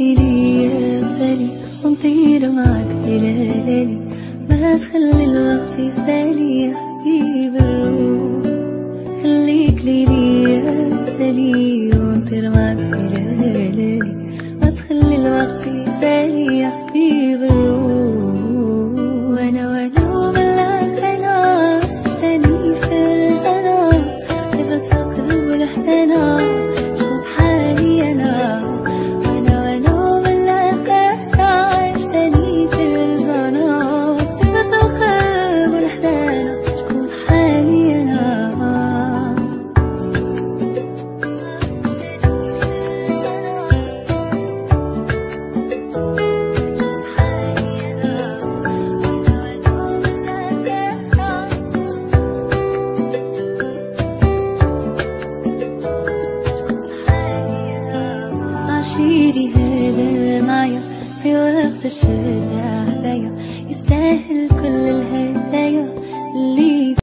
ليلي يا غزالي ونطير معاك ليالي، ما تخلي الوقت يسالي يا حبيب الروح. خليك ليلي يا غزالي ونطير معاك ليالي، ما تخلي الوقت يسالي يا حبيب الروح. وانا وبلاك انا عشتني في رزانا، كيف تقلب لحدنا شوف حالي انا. عشيري هذا معايا في وقت الشدة عليا، يستاهل كل الهدايا اللي